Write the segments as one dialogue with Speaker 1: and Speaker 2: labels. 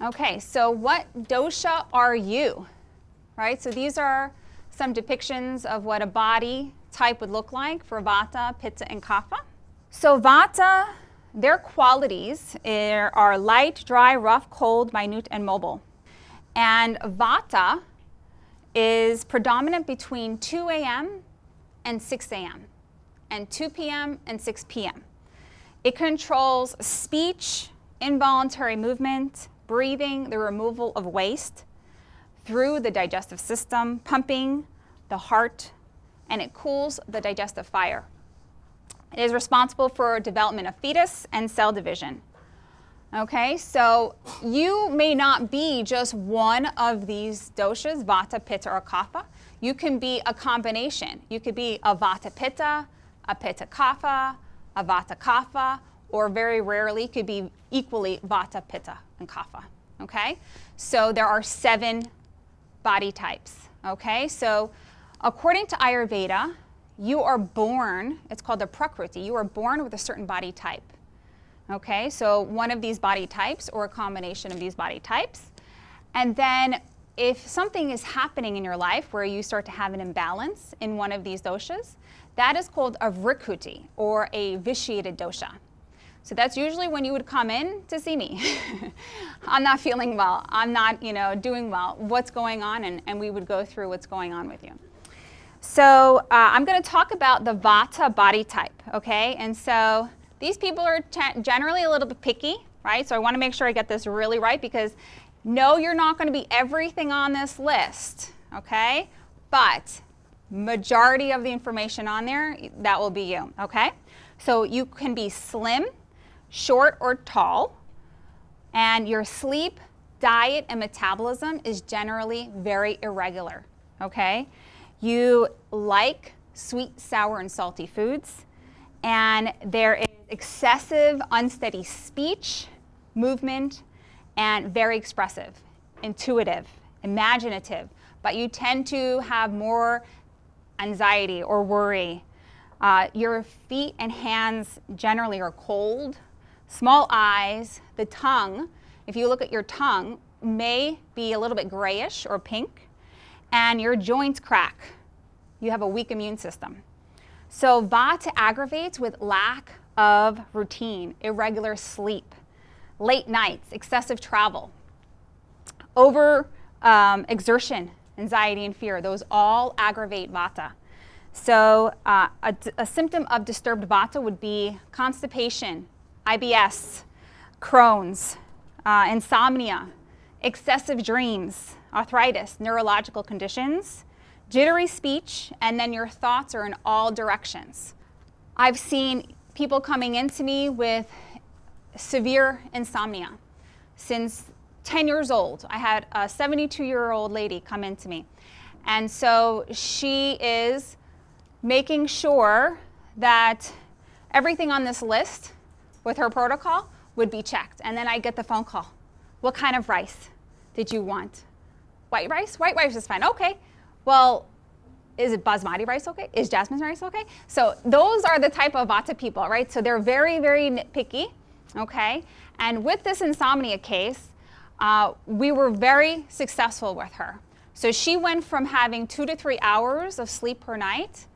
Speaker 1: Okay, so what dosha are you? Right, so these are some depictions of what a body type would look like for Vata, Pitta, and Kapha. So Vata, their qualities are light, dry, rough, cold, minute, and mobile. And Vata is predominant between 2 a.m. and 6 a.m. and 2 p.m. and 6 p.m. It controls speech, involuntary movement, breathing, the removal of waste through the digestive system, pumping the heart, and it cools the digestive fire. It is responsible for development of fetus and cell division. Okay, so you may not be just one of these doshas, Vata, Pitta, or Kapha. You can be a combination. You could be a Vata Pitta, a Pitta Kapha, a Vata Kapha, or very rarely could be equally Vata, Pitta, and Kapha. Okay, so there are 7 body types. Okay, so according to Ayurveda, you are born, it's called the Prakriti, you are born with a certain body type. Okay, so one of these body types or a combination of these body types. And then if something is happening in your life where you start to have an imbalance in one of these doshas, that is called a Vrikuti or a vitiated dosha. So that's usually when you would come in to see me. I'm not feeling well, I'm not doing well, what's going on? And we would go through what's going on with you. So I'm going to talk about the Vata body type, okay? And so these people are generally a little bit picky, right? So I want to make sure I get this really right because no, you're not going to be everything on this list, okay? But majority of the information on there, that will be you, okay? So you can be slim, short, or tall, and your sleep, diet, and metabolism is generally very irregular, okay? You like sweet, sour, and salty foods, and there is excessive, unsteady speech, movement, and very expressive, intuitive, imaginative, but you tend to have more anxiety or worry. Your feet and hands generally are cold, small eyes, the tongue, if you look at your tongue, may be a little bit grayish or pink, and your joints crack. You have a weak immune system. So Vata aggravates with lack of routine, irregular sleep, late nights, excessive travel, over exertion, anxiety, and fear. Those all aggravate Vata. So a symptom of disturbed Vata would be constipation, IBS, Crohn's, insomnia, excessive dreams, arthritis, neurological conditions, jittery speech, and then your thoughts are in all directions. I've seen people coming into me with severe insomnia since 10 years old. I had a 72-year-old lady come into me. And so she is making sure that everything on this list with her protocol would be checked. And then I get the phone call. What kind of rice did you want? White rice? White rice is fine. Okay. Well, is it basmati rice okay? Is jasmine rice okay? So those are the type of Vata people, right? So they're very, very nitpicky, okay? And with this insomnia case, we were very successful with her. So she went from having 2 to 3 hours of sleep per night,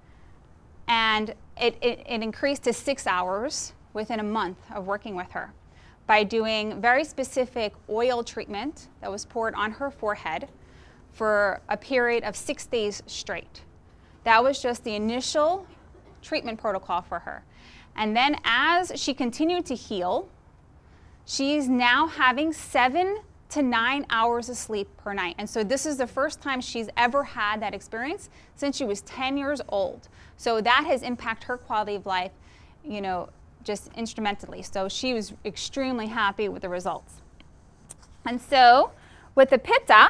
Speaker 1: and it increased to 6 hours within a month of working with her by doing very specific oil treatment that was poured on her forehead for a period of 6 days straight. That was just the initial treatment protocol for her. And then as she continued to heal, she's now having 7 to 9 hours of sleep per night. And so this is the first time she's ever had that experience since she was 10 years old. So that has impacted her quality of life, just instrumentally. So she was extremely happy with the results. And so with the Pitta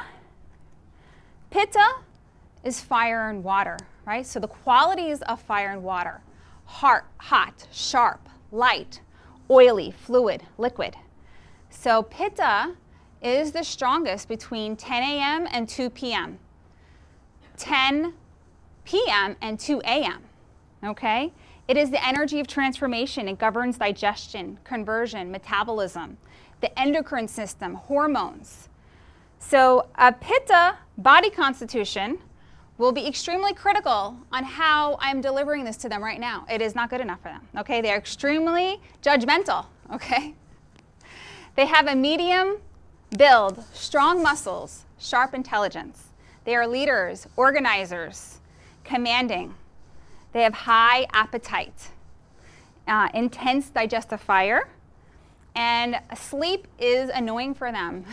Speaker 1: is fire and water, right? So the qualities of fire and water: hot, sharp, light, oily, fluid, liquid. So Pitta is the strongest between 10 a.m. and 2 p.m., 10 p.m. and 2 a.m., okay? It is the energy of transformation. It governs digestion, conversion, metabolism. the endocrine system, hormones. So a Pitta body constitution will be extremely critical on how I'm delivering this to them right now. It is not good enough for them, okay? They're extremely judgmental, okay? They have a medium build, strong muscles, sharp intelligence. They are leaders, organizers, commanding. They have high appetite, intense digestive fire, and sleep is annoying for them.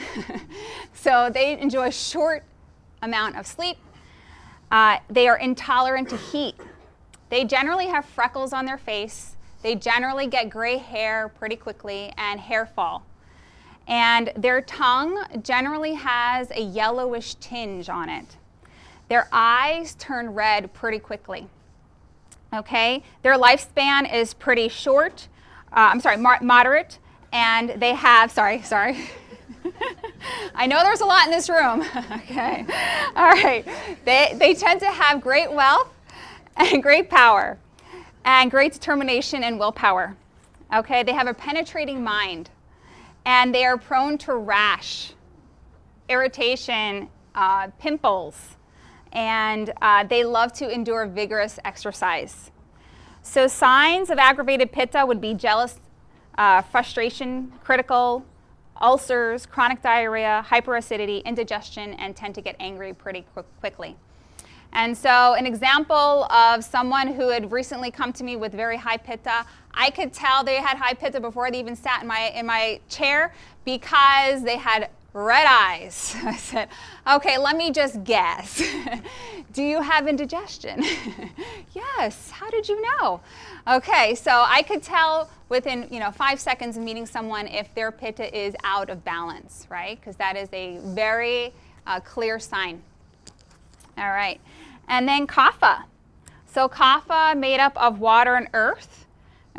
Speaker 1: So they enjoy a short amount of sleep. They are intolerant to heat. They generally have freckles on their face. They generally get gray hair pretty quickly and hair fall. And their tongue generally has a yellowish tinge on it. Their eyes turn red pretty quickly. Okay? Their lifespan is pretty short, moderate, and they have, sorry. I know there's a lot in this room. Okay. All right. They tend to have great wealth and great power and great determination and willpower. Okay. They have a penetrating mind, and they are prone to rash, irritation, pimples, and they love to endure vigorous exercise. So signs of aggravated Pitta would be jealous, frustration, critical, ulcers, chronic diarrhea, hyperacidity, indigestion, and tend to get angry pretty quickly. And so an example of someone who had recently come to me with very high Pitta, I could tell they had high Pitta before they even sat in my chair because they had red eyes. I said, okay, let me just guess. Do you have indigestion? Yes. How did you know? Okay, so I could tell within 5 seconds of meeting someone if their Pitta is out of balance, right? Because that is a very clear sign. All right, and then Kapha. So Kapha made up of water and earth.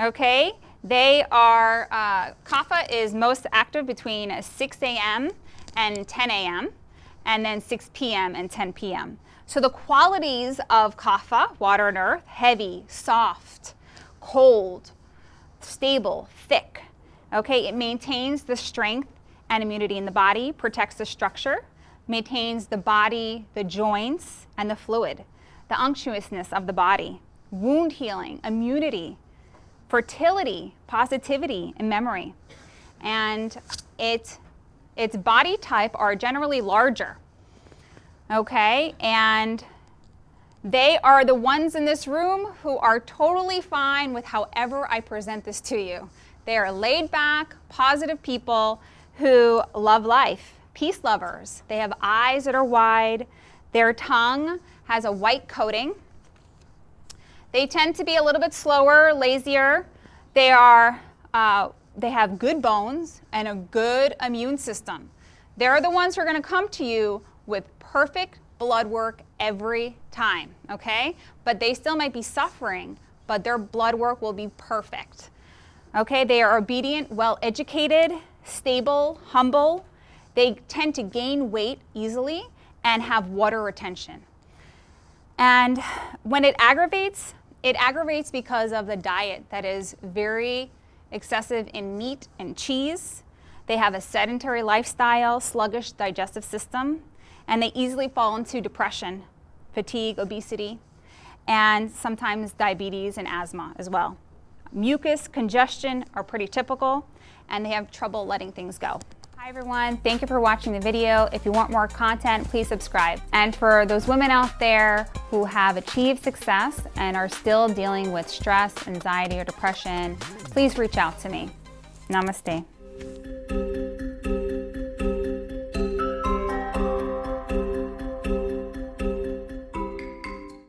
Speaker 1: Okay, they are Kapha is most active between 6 a.m. and 10 a.m. and then 6 p.m. and 10 p.m. So the qualities of Kapha, water and earth, heavy, soft, cold, stable, thick. Okay, it maintains the strength and immunity in the body, protects the structure, maintains the body, the joints, and the fluid, the unctuousness of the body, wound healing, immunity, fertility, positivity, and memory. And its body type are generally larger. Okay, and they are the ones in this room who are totally fine with however I present this to you. They are laid back, positive people who love life, peace lovers. They have eyes that are wide. Their tongue has a white coating. They tend to be a little bit slower, lazier. They have good bones and a good immune system. They're the ones who are going to come to you with perfect blood work every time, okay? But they still might be suffering, but their blood work will be perfect. Okay, they are obedient, well-educated, stable, humble. They tend to gain weight easily and have water retention. And when it aggravates because of the diet that is very excessive in meat and cheese. They have a sedentary lifestyle, sluggish digestive system, and they easily fall into depression, fatigue, obesity, and sometimes diabetes and asthma as well. Mucus, congestion are pretty typical, and they have trouble letting things go. Hi everyone, thank you for watching the video. If you want more content, please subscribe. And for those women out there who have achieved success and are still dealing with stress, anxiety, or depression, please reach out to me. Namaste.